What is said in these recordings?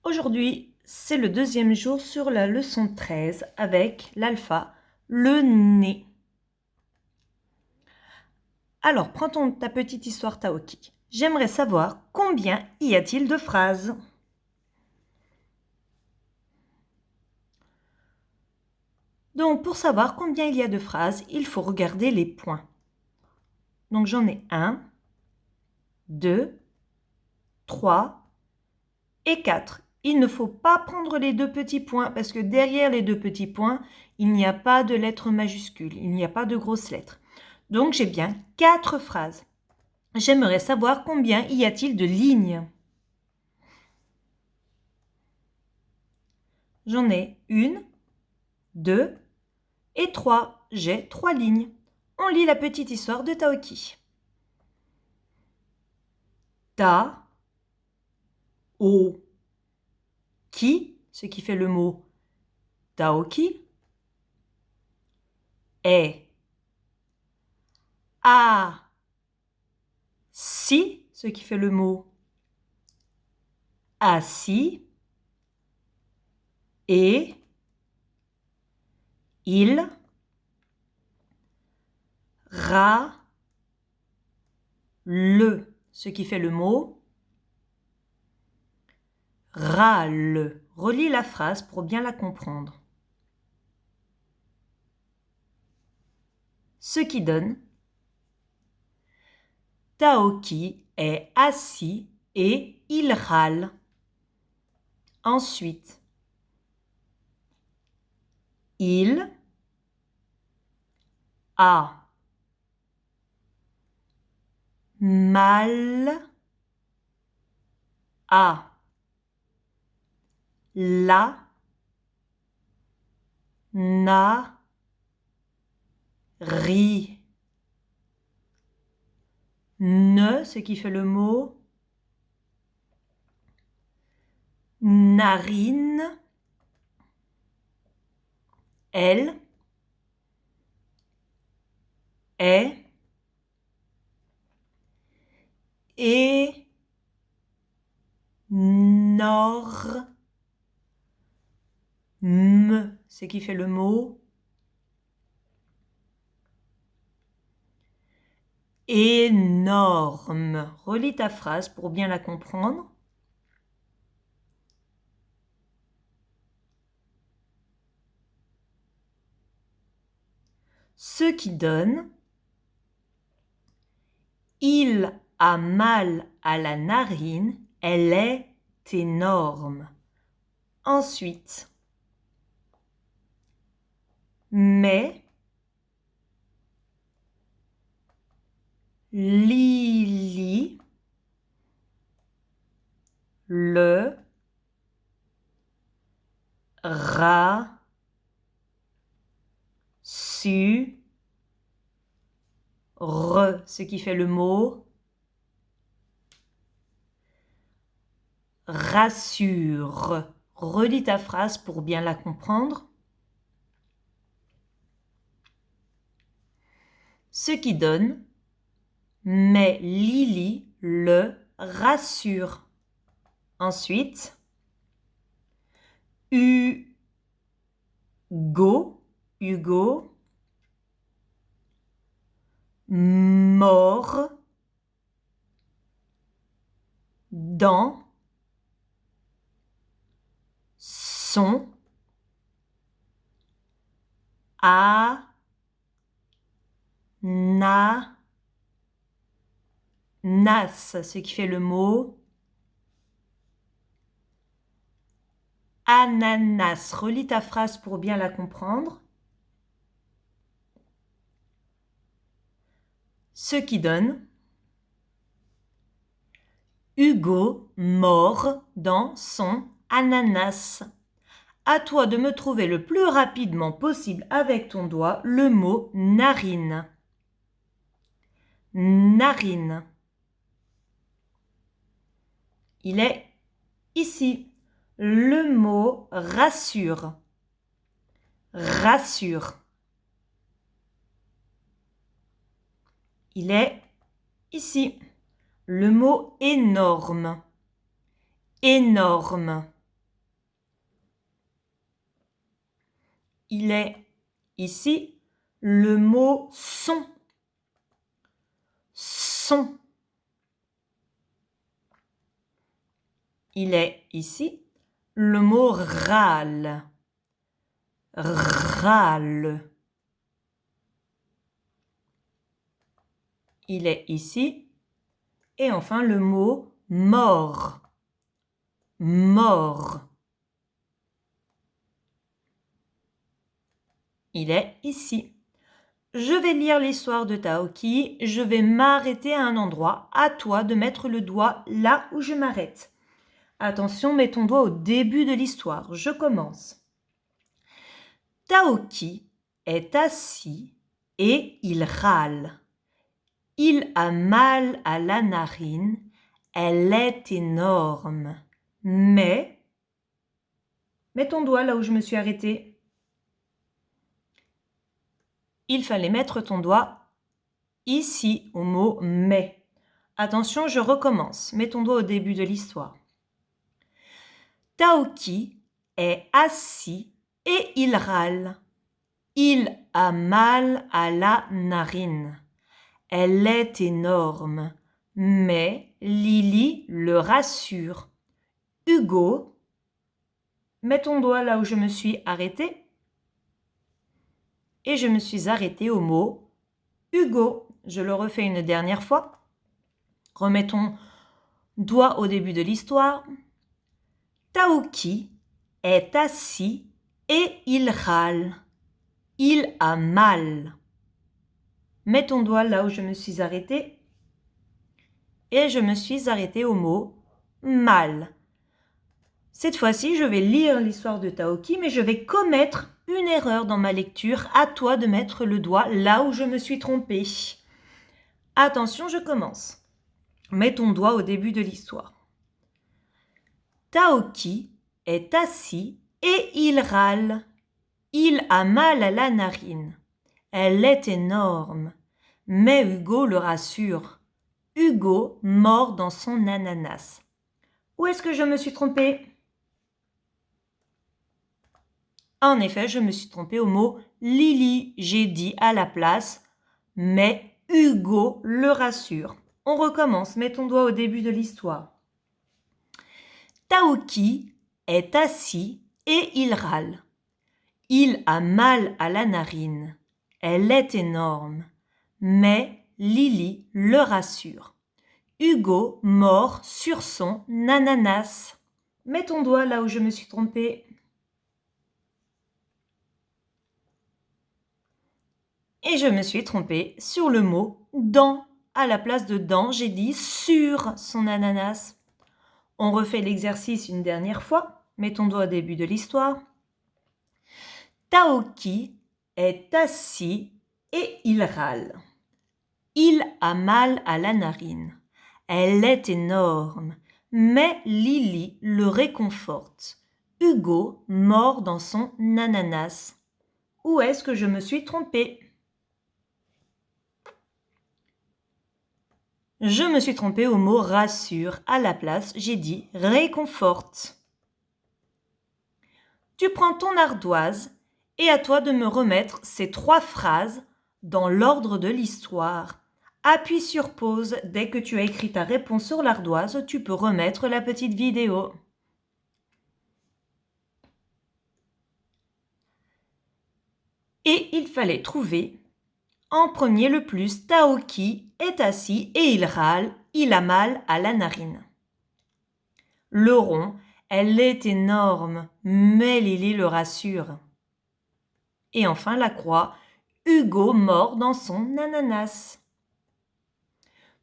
Aujourd'hui, c'est le deuxième jour sur la leçon 13 avec l'alpha, le nez. Alors, prends ta petite histoire Taoki. J'aimerais savoir combien y a-t-il de phrases? Donc, pour savoir combien il y a de phrases, il faut regarder les points. Donc, j'en ai 1, 2, 3 et 4. Il ne faut pas prendre les deux petits points parce que derrière les deux petits points, il n'y a pas de lettres majuscules, il n'y a pas de grosses lettres. Donc, j'ai bien 4 phrases. J'aimerais savoir combien y a-t-il de lignes? J'en ai 1, 2 et 3. J'ai 3 lignes. On lit la petite histoire de Taoki. Ta, o, ki, ce qui fait le mot Taoki, est, a, si, ce qui fait le mot assis, et, il, ra, le, ce qui fait le mot râle. Relis la phrase pour bien la comprendre. Ce qui donne Taoki est assis et il râle. Ensuite, il a mal à la narine. Ne, ce qui fait le mot narine. Elle est énorme, ce qui fait le mot énorme. Relis ta phrase pour bien la comprendre. Ce qui donne il a mal à la narine, elle est énorme. Ensuite, mais Lily le rassure, ce qui fait le mot rassure. Relis ta phrase pour bien la comprendre. Ce qui donne mais Lily le rassure. Ensuite, Hugo mort dans son ananas, ce qui fait le mot ananas. Relis ta phrase pour bien la comprendre. Ce qui donne Hugo mort dans son ananas. À toi de me trouver le plus rapidement possible avec ton doigt le mot narine. Narine. Il est ici. Le mot rassure. Rassure. Il est ici. Le mot énorme. Énorme. il est ici le mot son. Son. Il est ici le mot râle. Râle. Il est ici. Et enfin le mot mort. Mort. Il est ici. Je vais lire l'histoire de Taoki. Je vais m'arrêter à un endroit. À toi de mettre le doigt là où je m'arrête. Attention, mets ton doigt au début de l'histoire. Je commence. Taoki est assis et il râle. Il a mal à la narine. Elle est énorme. Mais, mets ton doigt là où je me suis arrêtée. Il fallait mettre ton doigt ici au mot « mais ». Attention, je recommence. Mets ton doigt au début de l'histoire. Taoki est assis et il râle. Il a mal à la narine. Elle est énorme. Mais Lily le rassure. Hugo, mets ton doigt là où je me suis arrêtée. Et je me suis arrêtée au mot Hugo. Je le refais une dernière fois. Remets ton doigt au début de l'histoire. Taoki est assis et il râle. Il a mal. Mets ton doigt là où je me suis arrêtée. Et je me suis arrêtée au mot mal. Cette fois-ci, je vais lire l'histoire de Taoki, mais je vais commettre une erreur dans ma lecture. À toi de mettre le doigt là où je me suis trompée. Attention, je commence. Mets ton doigt au début de l'histoire. Taoki est assis et il râle. Il a mal à la narine. Elle est énorme. Mais Hugo le rassure. Hugo mord dans son ananas. Où est-ce que je me suis trompée? En effet, je me suis trompée au mot Lily. J'ai dit à la place, mais Hugo le rassure. On recommence. Mets ton doigt au début de l'histoire. Taoki est assis et il râle. Il a mal à la narine. Elle est énorme. Mais Lily le rassure. Hugo mord sur son ananas. Mets ton doigt là où je me suis trompée. Et je me suis trompée sur le mot dans. À la place de dans, j'ai dit sur son ananas. On refait l'exercice une dernière fois. Mets ton doigt au début de l'histoire. Taoki est assis et il râle. Il a mal à la narine. Elle est énorme, mais Lily le réconforte. Hugo mord dans son ananas. Où est-ce que je me suis trompée? Je me suis trompée au mot rassure. À la place, j'ai dit réconforte. Tu prends ton ardoise et à toi de me remettre ces 3 phrases dans l'ordre de l'histoire. Appuie sur pause. Dès que tu as écrit ta réponse sur l'ardoise, tu peux remettre la petite vidéo. Et il fallait trouver en premier le plus. Taoki est assis et il râle. Il a mal à la narine. Le rond, elle est énorme, mais Lily le rassure. Et enfin la croix, Hugo mord dans son ananas.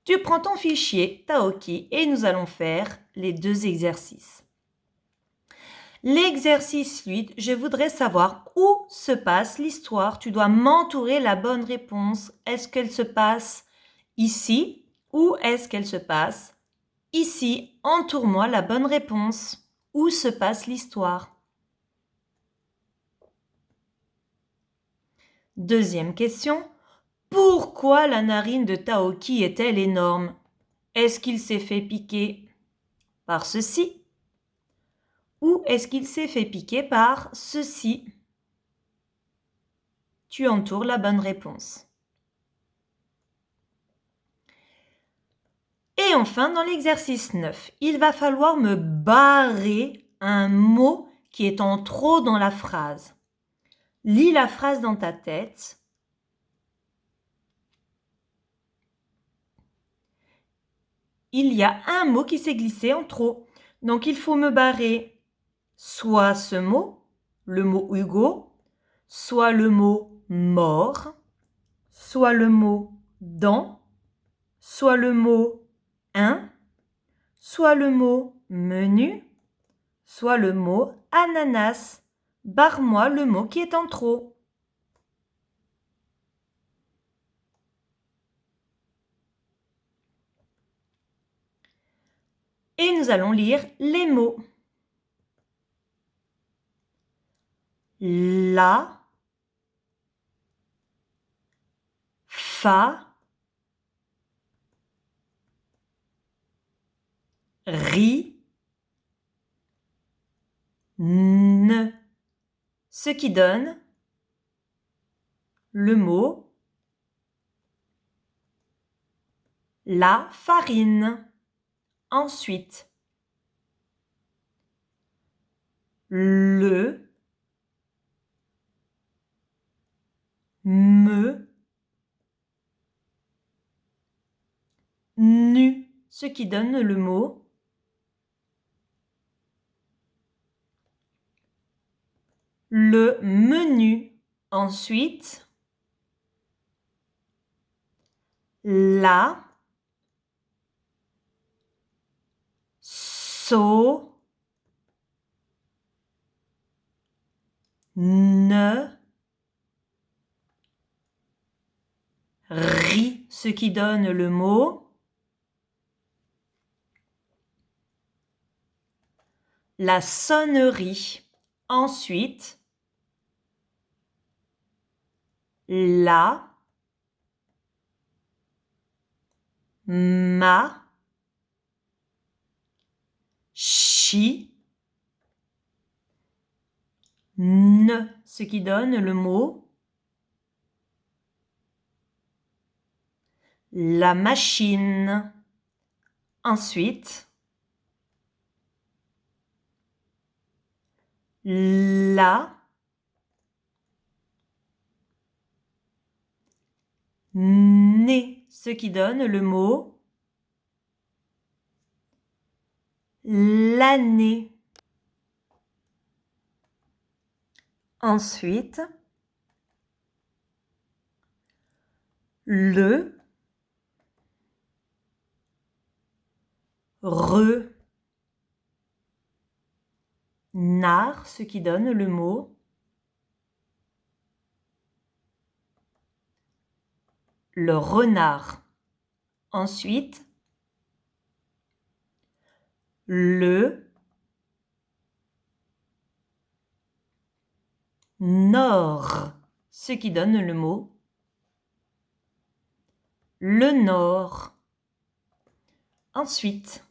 Tu prends ton fichier Taoki et nous allons faire les 2 exercices. L'exercice 8, je voudrais savoir où se passe l'histoire. Tu dois m'entourer la bonne réponse. Est-ce qu'elle se passe ici ou est-ce qu'elle se passe ici? Entoure-moi la bonne réponse. Où se passe l'histoire? Deuxième question. Pourquoi la narine de Taoki est-elle énorme? Est-ce qu'il s'est fait piquer par ceci? Ou est-ce qu'il s'est fait piquer par ceci? tu entoures la bonne réponse. Et enfin, dans l'exercice 9, il va falloir me barrer un mot qui est en trop dans la phrase. Lis la phrase dans ta tête. Il y a un mot qui s'est glissé en trop. Donc, il faut me barrer soit ce mot, le mot Hugo, soit le mot mort, soit le mot dans, soit le mot un, soit le mot menu, soit le mot ananas. Barre-moi le mot qui est en trop. Et nous allons lire les mots. La, fa, ri, ne. Ce qui donne le mot la farine. Ensuite, le, me, nu, ce qui donne le mot le menu. Ensuite, la, so, ne, ri, ce qui donne le mot la sonnerie. Ensuite, la, ma, chi, ne, ce qui donne le mot la machine. Ensuite, la, né, ce qui donne le mot l'année. Ensuite, le, re, nard, ce qui donne le mot le renard. Ensuite, le, nord, ce qui donne le mot le nord. Ensuite,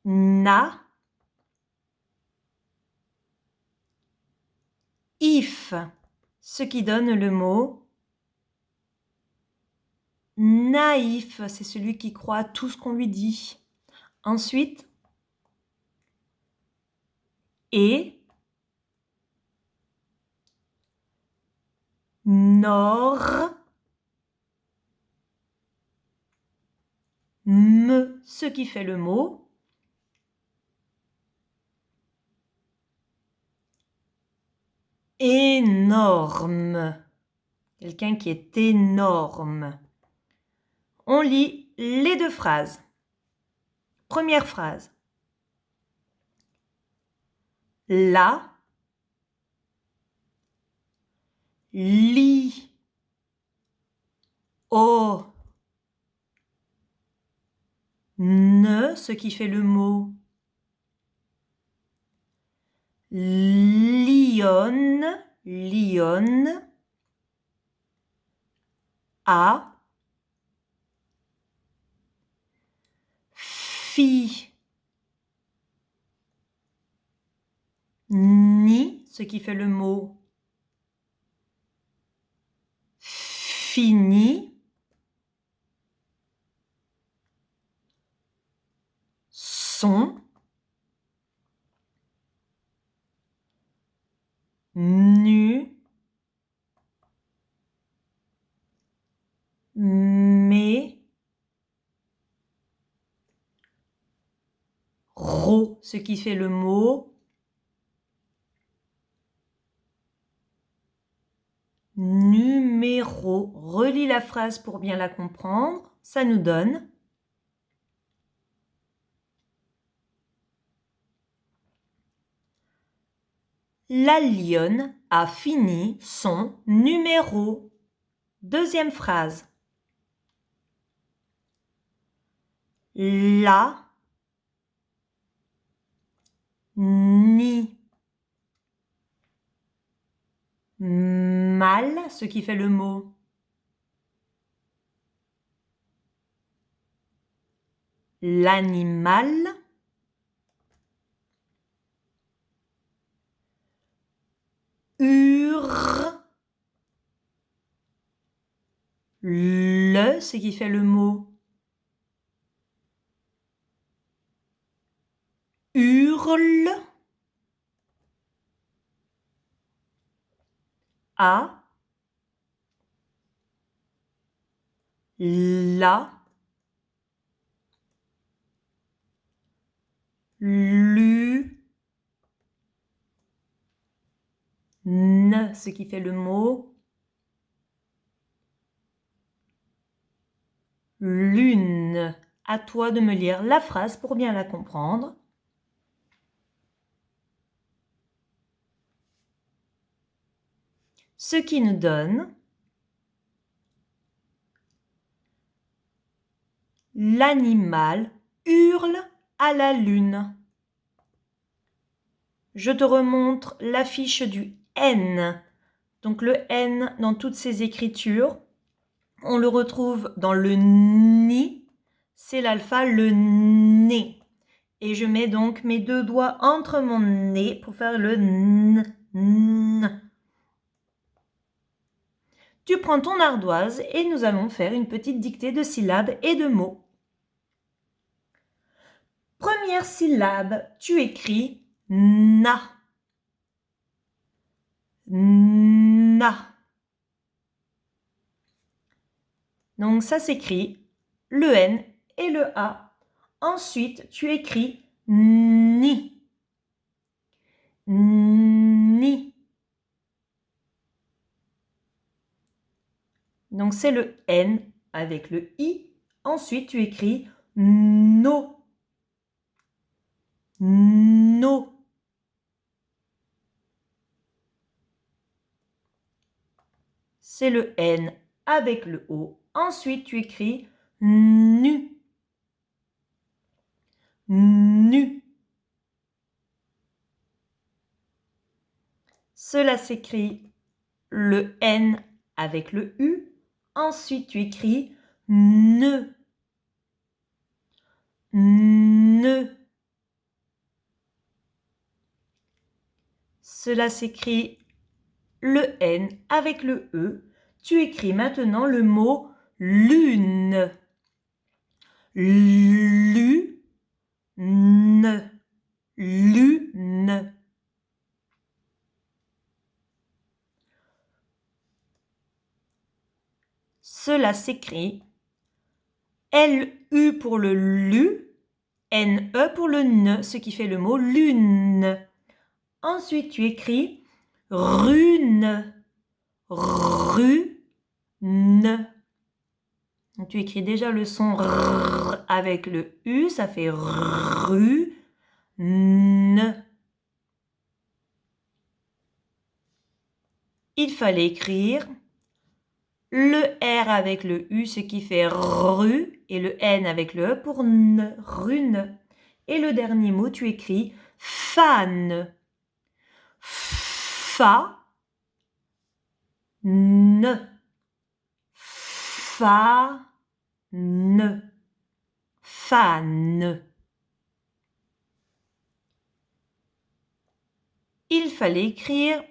na, if, ce qui donne le mot naïf, c'est celui qui croit à tout ce qu'on lui dit. Ensuite, et, nord, me, ce qui fait le mot énorme. Quelqu'un qui est énorme. On lit les deux phrases. Première phrase. La, li, o, ne, ce qui fait le mot lionne, lionne, a, fi, ni, ce qui fait le mot fini, sont, nu, mais, ro, ce qui fait le mot, numéro. Relis la phrase pour bien la comprendre. Ça nous donne la lionne a fini son numéro. Deuxième phrase. La, ni, mal, ce qui fait le mot. L'animal, hurle, le, ce qui fait le mot. Hurle, a, la, lu, ne, ce qui fait le mot. Lune. À toi de me lire la phrase pour bien la comprendre. Ce qui nous donne l'animal hurle à la lune. Je te remontre l'affiche du N. Donc le N dans toutes ses écritures, on le retrouve dans le ni, c'est l'alpha, le nez. Et je mets donc mes deux doigts entre mon nez pour faire le n. Tu prends ton ardoise et nous allons faire une petite dictée de syllabes et de mots. Première syllabe, tu écris na. Na. Donc ça s'écrit le N et le A. Ensuite, tu écris ni. Ni. Donc c'est le N avec le I. Ensuite, tu écris no. No. C'est le N avec le O. Ensuite, tu écris nu. Nu. Cela s'écrit le N avec le U. Ensuite, tu écris ne. Ne. Cela s'écrit le N avec le E. Tu écris maintenant le mot lune. Lune. Lune. Cela s'écrit L-U pour le lu, N-E pour le ne, ce qui fait le mot lune. Ensuite, tu écris rune. Rune. Donc, tu écris déjà le son R avec le U, ça fait rune. Il fallait écrire le R avec le U, ce qui fait ru, et le N avec le E pour ne, rune. Et le dernier mot, tu écris fan. Fa, ne. Fa, ne. Fan. Il fallait écrire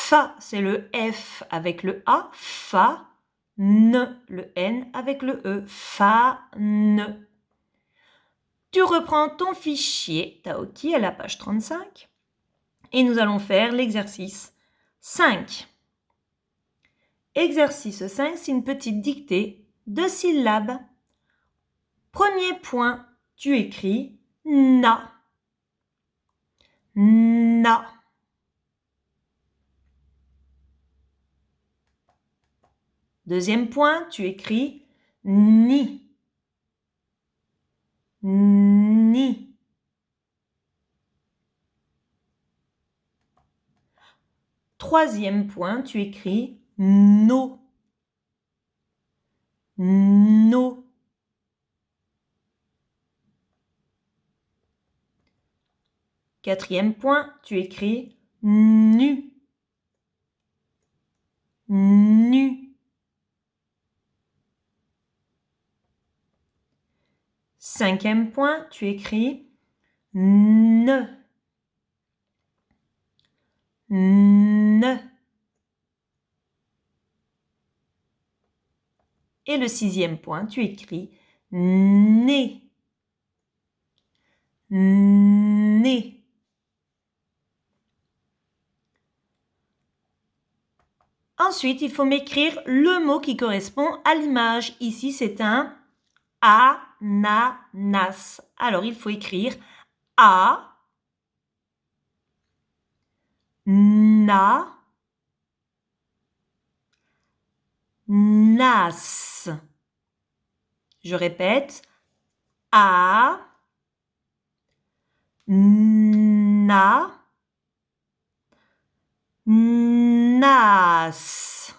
Fa, c'est le F avec le A. Fa, ne, le N avec le E. Fa, ne. Tu reprends ton fichier Taoki à la page 35 et nous allons faire l'exercice 5. Exercice 5, c'est une petite dictée de syllabes. Premier point, tu écris na. Na. Deuxième point, tu écris ni. Ni. Troisième point, tu écris no. No. Quatrième point, tu écris nu. Nu. Cinquième point, tu écris ne. Ne. Et le sixième point, tu écris né. Né. Ensuite, il faut m'écrire le mot qui correspond à l'image. Ici, c'est un ananas. Alors, il faut écrire A, na, nas. Je répète, A, na, nas.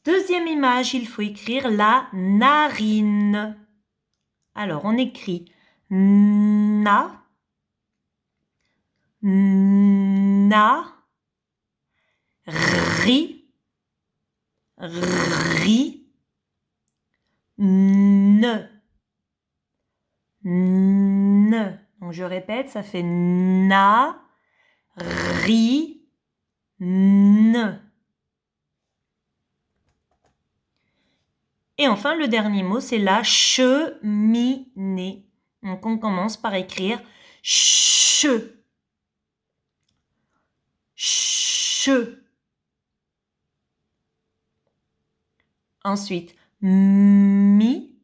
Deuxième image, il faut écrire la narine. Alors, on écrit na, na, ri, ri, ne. Ne. Donc, je répète, ça fait na, ri, ne. Et enfin, le dernier mot, c'est la cheminée. Donc, on commence par écrire che. Che. Ensuite, mi,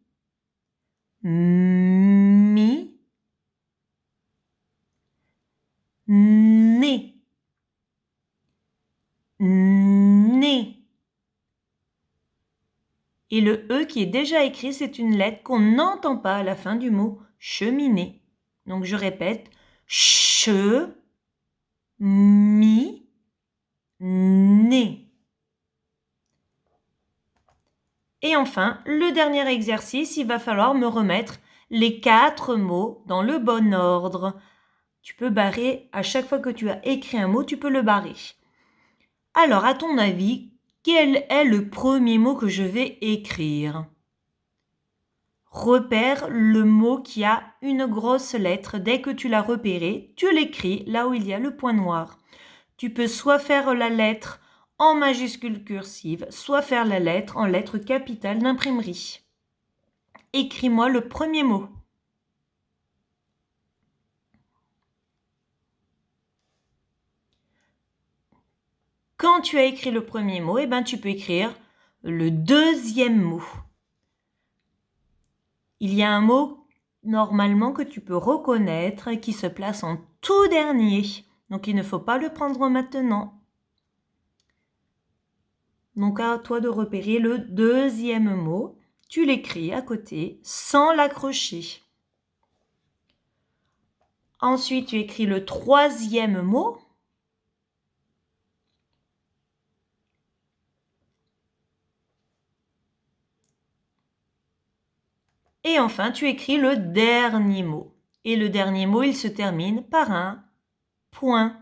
mi, né, né. Et le E qui est déjà écrit, c'est une lettre qu'on n'entend pas à la fin du mot cheminée. Donc je répète, che, mi, né. Et enfin, le dernier exercice, il va falloir me remettre les 4 mots dans le bon ordre. Tu peux barrer, à chaque fois que tu as écrit un mot, tu peux le barrer. Alors, à ton avis, quel est le premier mot que je vais écrire ? Repère le mot qui a une grosse lettre. Dès que tu l'as repéré, tu l'écris là où il y a le point noir. Tu peux soit faire la lettre en majuscule cursive, soit faire la lettre en lettres capitales d'imprimerie. Écris-moi le premier mot. Quand tu as écrit le premier mot, eh ben, tu peux écrire le deuxième mot. Il y a un mot normalement que tu peux reconnaître qui se place en tout dernier. Donc, il ne faut pas le prendre maintenant. Donc, à toi de repérer le deuxième mot. Tu l'écris à côté sans l'accrocher. Ensuite, tu écris le troisième mot. Et enfin, tu écris le dernier mot. Et le dernier mot, il se termine par un point.